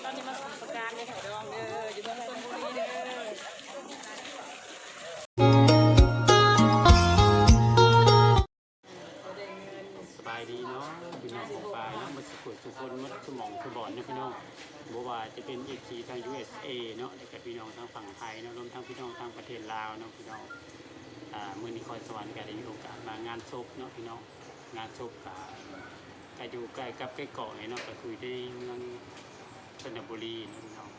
ตอนนี้มาสงกรานต์ในแถวดองเด้ออยู่เมืองชลบุรีเด้อสบายดีเนาะพี่น้องของปลายเนาะมาสุขสุขคนมัดสมองสบอนนะพี่น้องบัวว่าจะเป็นเอชีทาง USA เนาะแต่กับพี่น้องทางฝั่งไทยเนาะรวมทั้งพี่น้องทางประเทศลาวเนาะพี่น้องมือนี้คอยสวรรค์กันได้มีโอกาสมางานศพเนาะพี่น้องงานศพกับอยู่ใกล้กับใกล้เกาะเนาะก็คือที่เมืองชลบุรีนะพี่น้อง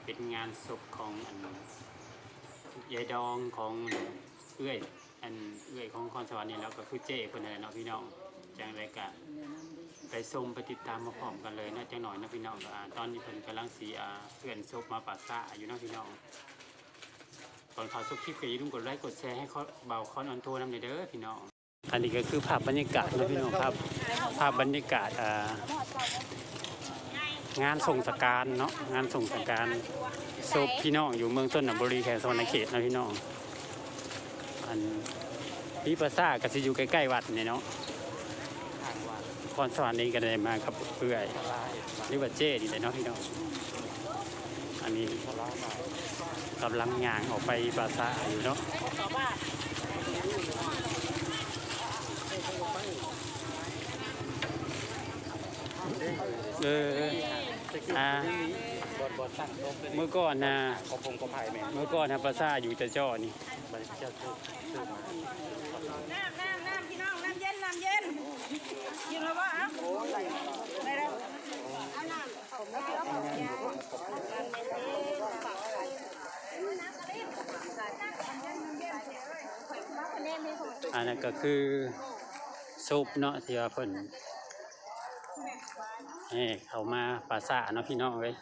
เป็นงานศพของยายดองของเอื้อยของคอนสวรรค์นี่แล้วก็คือเจ้คนนั้นเนาะพี่น้องจังไรกะไปชมไปติดตามมาพร้อมกันเลยนะจังหน่อยนะพี่น้องตอนนี้เพิ่นกำลังสีเพื่อนศพมาปัสสาวะอยู่นะพี่น้องก่อนข่าวศพคลิปก็อย่าลืมกดไลค์กดแชร์ให้เขาเบาคอนออนทัวร์นำเด้อพี่น้องอันนี้ก็คือภาพบรรยากาศนะพี่น้องครับภาพบรรยากาศงานส่งสการเนาะงานส่งสการศพพี่น้องอยู่เมืองชลบุรีแขวงสวรรณเขตนะพี่น้องพี่ปัสสาวะก็จะอยู่ใกล้ๆวัดนี่เนาะคอนสวรรค์นี้ก็ได้มากับเพื่อนหรือว่าเจ้นี่แหละเนาะพี่น้องอันนี้กำลังย่างออกไปปัสสาวะอยู่เนาะเมื่อก่อนนะเมื่อก่อนนะปัสสาวะอยู่จะจ่อนี่น้ำพี่น้องน้ำเย็นกินแล้ววะได้แล้วเอาน้ำผมแล้วเอาของยาอันนั้นก็คือซุปเนาะที่ว่าเพิ่นเขามาปัสสาวะเนาะพี่น้องเว้ย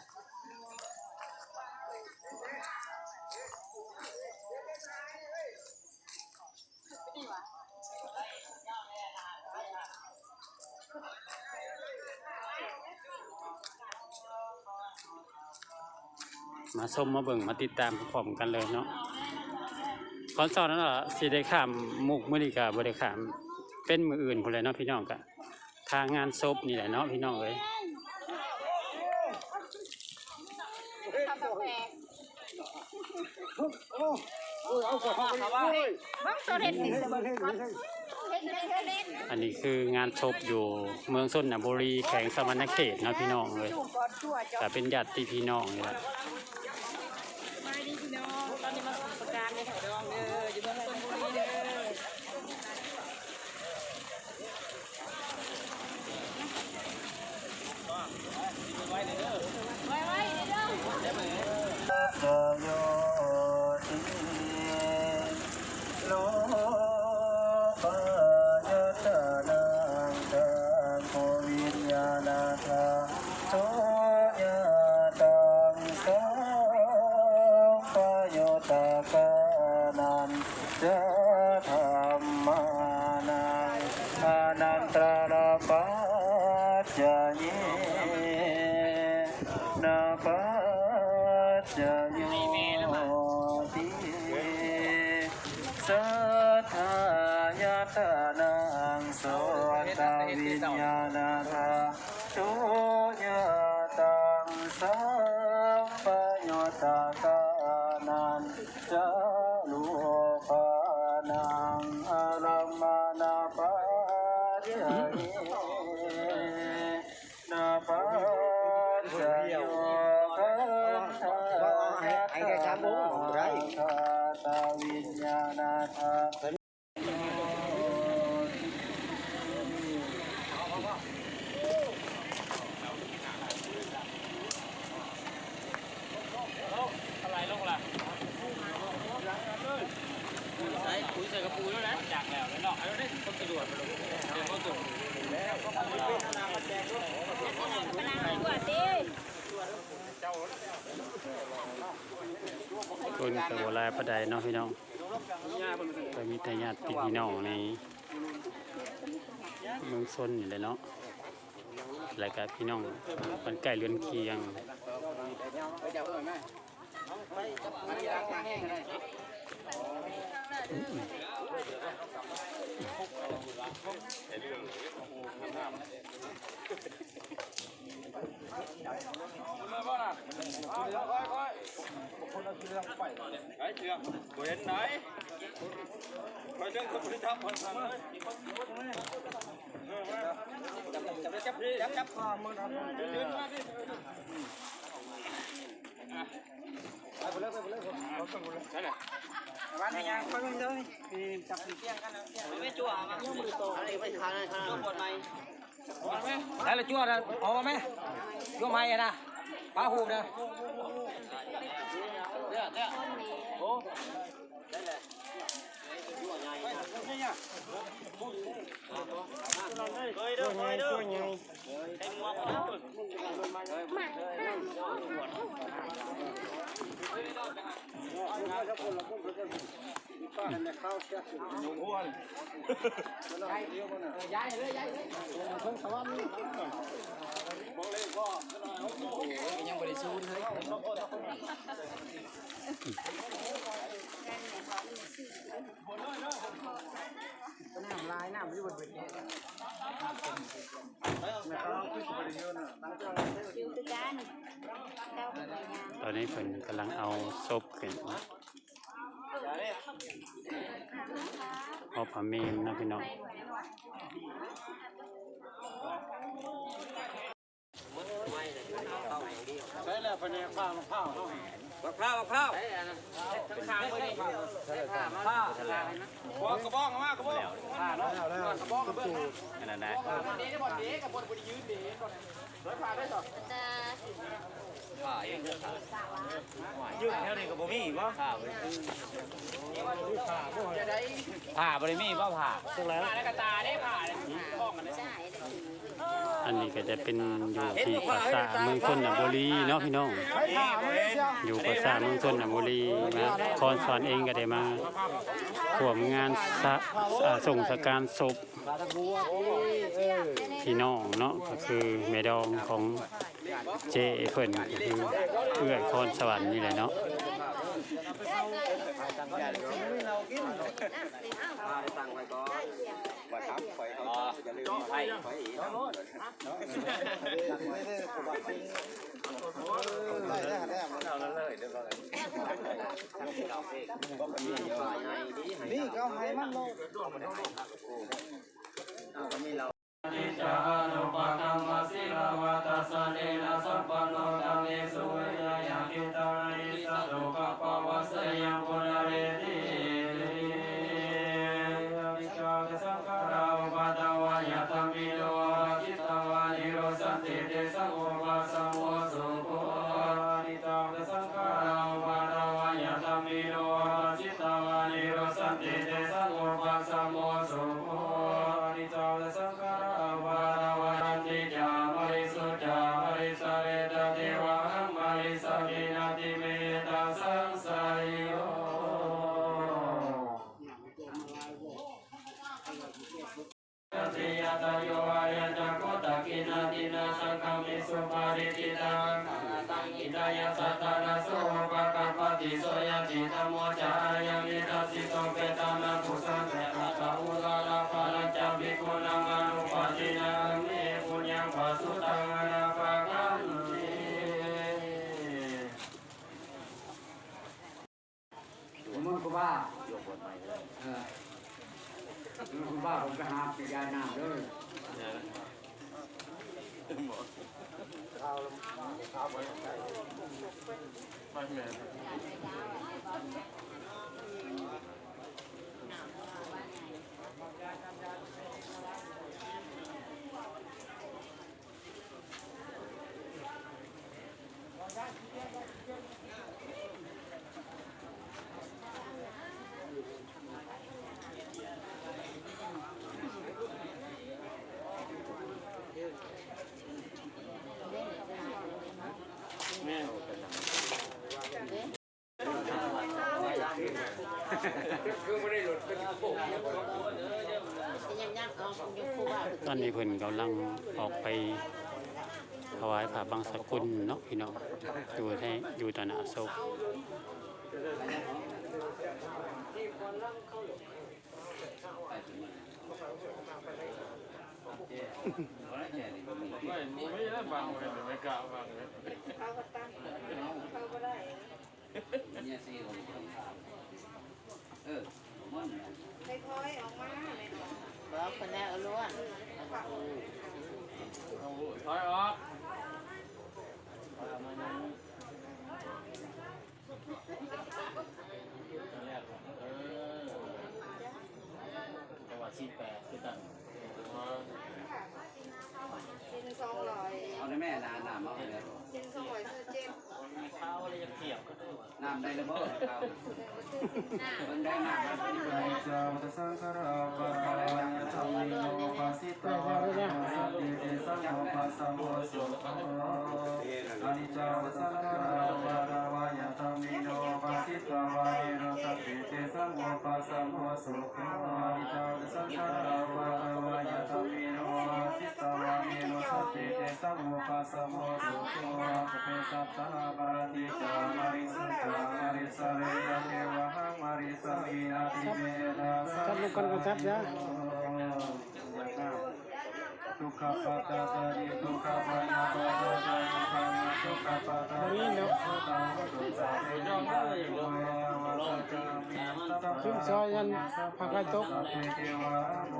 มาชมมาเบิ่งมาติดตามพร้อมกันเลยเนาะคอนเสิร์ตนั่นแหละสิได้ข้ามมุกมื้อนี้ก็บ่ได้ข้ามเป็นมื้ออื่นพุ่นแหละเนาะพี่น้องก็ทางงานศพนี่แหละเนาะพี่น้องเอ้ยอันนี้คืองานศพอยู่เมืองชลบุรีแขวงสวรรณเขตเนาะพี่น้องเอ้ยแต่เป็นญาติพี่น้องนี่แหละตอนนี้มาสงกรานต์ในแถวดองเด้ออยู่เมืองชลบุรีเด้อไว้เด้อใส่กระปูแล้วนะจากแล้วเนาะเอาได้คนสะดวกมาลงเดี๋ยวเขาส่งแล้วก็มาเป็นธนาคารแจกด้วยธนาคารกว่าดิคนกับโบราณพระใดเนาะพี่น้องก็มีแต่ญาติพี่น้องในเมืองชลนี่เลยเนาะแล้วก็พี่น้องคนใกล้เรือนเคียงมาบ่ล่ะ เชื่อบ่เห็นไหนไปเรื่องคนที่ทำคนทำเลยจับมือทำยืนมาดิไปเลยเอาส่งเลยใช่เลยวันนี้ยังไปมึงเด้อนี่จับเตี้ยงกันไม่จั่วมายุ่งมือโตอะไรไม่ทานอะไรจั่วปวดไหมได้ละจั่วนะเอาไหมจั่วไหมนะปลาหูนะเนี่ยโอ้ได้เลยจั่วใหญ่เนี่ยเคยเด้อไอ้หมวกนะย้ายเลยเพิ่งสวัสดิ์บอกเลยพ่อยังบริสุทธิ์เลยน้ำลายน้ำอยู่บนเวทีตอนนี้เพิ่นกำลังเอาศพขึ้นเอาผ้าเมนนะพี่น้องใช่แล้วเป็นข้าวข้าวข้างเลยข้าวกระบอกมากระบอกกระบอกกระเบื้องนั่นแหละเดี๋ยวบอลเดี๋ยวกับบอลบอลยืนเดี๋ยวร้อยผ่าได้ต่อผ่าเองยืดแถวนี้กับบ่มีบ่ผ่าบริมีบ่ผ่าตรงไหนผ่าแล้วกระตาได้ผ่าเลยบ้องกันได้อันนี้ก็จะเป็นอยู่ที่ภาษาเมืองชนบุรีเนาะพี่น้องอยู่ภาษาเมืองชนบุรีนะคอนสอนเองก็ได้มาร่วมงานส่งสการศพพี่น้องเนาะก็คือแม่ดองของเจเพิ่นก็คือเอื้อยคอนสวรรค์นี่แหละเนาะนี่ก็ให้มันลงนิจานุปกัมมัสสิลาวะตัสสะเนนะสัพพโนตัมเมสุเวยยะกิตังอิสัตุกะปะวัสยังปุระเรติวิชาสังฆาราอุปาทวายะตัมมิโลจิตวานิโรสันติเตสังโฆปัสสะโมสุโภนิตังสังฆาราอุปาทวายะตัมมิโลจิตวานิโรสันติเตสังโฆปัสสะโมสุโภนิตังสังฆาราอุปาทวายะติจามริสุจามริสเรตติวะหังมริสกินาติเมตาสังสายโยติยตโยอายักโกตกินาตินาสังฆมิสุปาริติตังตังอิดายะสัตตานาโสปะกัปปติโสยติธรรมโมจายามิตัสสิโตเปตานาภูสังเถระตะอุลาลาภาลัญจภิกขุนังอนุปาทินังเมปุญญังปัสสุตังอนาภาคันติมึงกูบ้ามึงกูบ้าผมไปหาปียาน้ำเลยตอนนี้เพิ่นกำลังออกไปถวายพระบังสกุลเนาะพี่น้องอยู่ต่อหน้าศพไม่ได้ฟังเลยไม่กล้าฟังเลยเขาก็ตั้งเขาก็ได้ เนี่ยสิมัน ค่อยๆออกมา บอกคนแรกเอาล้วน ถอยออก จังหวัดที่8คือตั้ง ชิ้น200 เอาได้แม่น้ำเอาเลย ชิ้น200ซื้อ7 ข้าวอะไรจะเทียบก็ได้ว่า น้ำได้ระเบิดครับมันได้น้ำมันเป็นยังไง จาวัตสังฆราปะระวะยะธรรมิโนภาสิตวะสัตติเตสังโฆปัสสะโมสุขอนิจจวัตสังฆราปะระวะยะธรรมิโนภาสิตวะเอโรสัตติเตสังโฆปัสสะโมสุขอนิจจวัตสังฆราปะระวะยะธรรมิโนภาสิตวะเอโรสัตติเตสังโฆปัสสะโมสุขสเปสัตตาปะติจามาริสุจามาริสะเรยะเทวะหังมาริสะมีนาติเมนะสัพพุกันกันสัพยะทุกขปัตตาสัริทุกขปัญญาปัจจายสัมมาทุกขปัตตาสัริสุตังทุกขะเทยะวะสัจจามิสัพพิซายันภะคะตกเทวะโม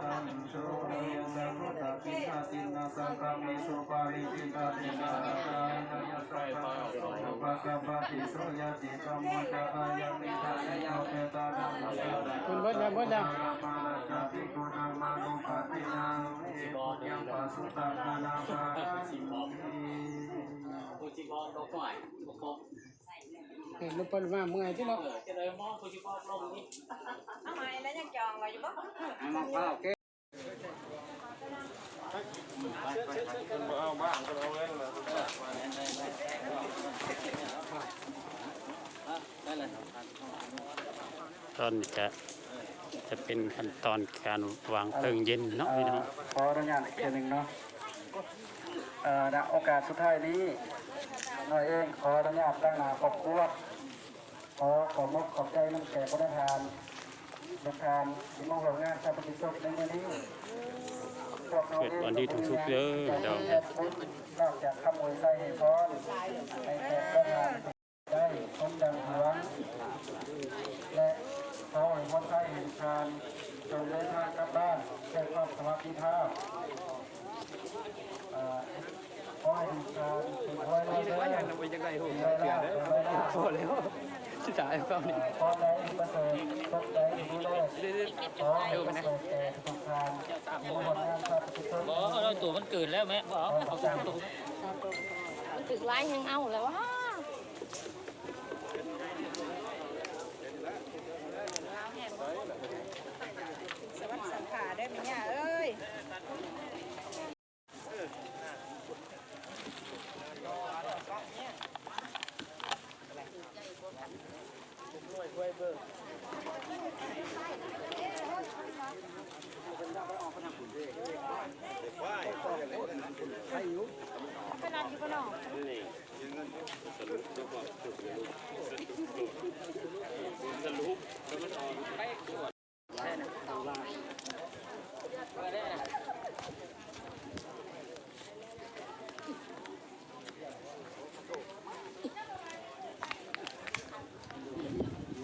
ตันโชนิยสัพพุตตะปิหาสินาสังฆามิสุปาริจิตาเทนะตายะยะสัพพะสุภะกะปะติโสยะติสัมมุจจายะมิทายะเปตานังคุณเบิดแล้วมานะภิกขุนังมานุปตินังยังปัสสุตังนาภาสิโม ผู้ชิบอลดอกไม้บุกครบ เห็นมันเป็นมาเมื่อยที่เนาะ จะเลยมองผู้ชิบอลลงนี่ เอามาแล้วยังจองไว้อยู่บ่ ให้มันเข้าเก็บ ได้เลย ตอนนี้จะเป็นขั้นตอนการวางเพลิงเย็นเนาะพี่น้อง ขออนุญาตอีกทีหนึ่งเนาะณโอกาสสุดท้ายนี้หน่อยเองขออนุญาตตั้งหน้าครอบครัวขอมอบขอบใจน้ำแก่ประธานที่มาร่วมงานชาปนกิจศพในวันนี้พวกเราเอง เกิดวันที่ทุกๆเด้อเดี๋ยว นอกจากคำอวยใจให้พรให้แขกประธานได้สมดังหวังและขอให้คนไทยเห็นทานจงเดินทางกลับบ้านด้วยความสวัสดิภาพขอให้ทานถึงไว้แล้วเด้อไปยังไงโหเปลี่ยนเลยโอ้แล้วที่จ่ายเขานี่ขอได้ประเสริฐตกได้ดูแลขอให้ประเสริฐแก่ทุกทานที่มาร่วมงานชาปนกิจศพ บอกเราตัวมันเกิดแล้วไหมบอกเอาตัว มันถึกลายยังเอาแล้ววะสวัสดิ์สังขารได้ไหมเนี่ยเอ้ย ขนาดอยู่ก็นอก อยู่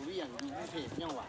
เวียงอยู่เพจยังหวะ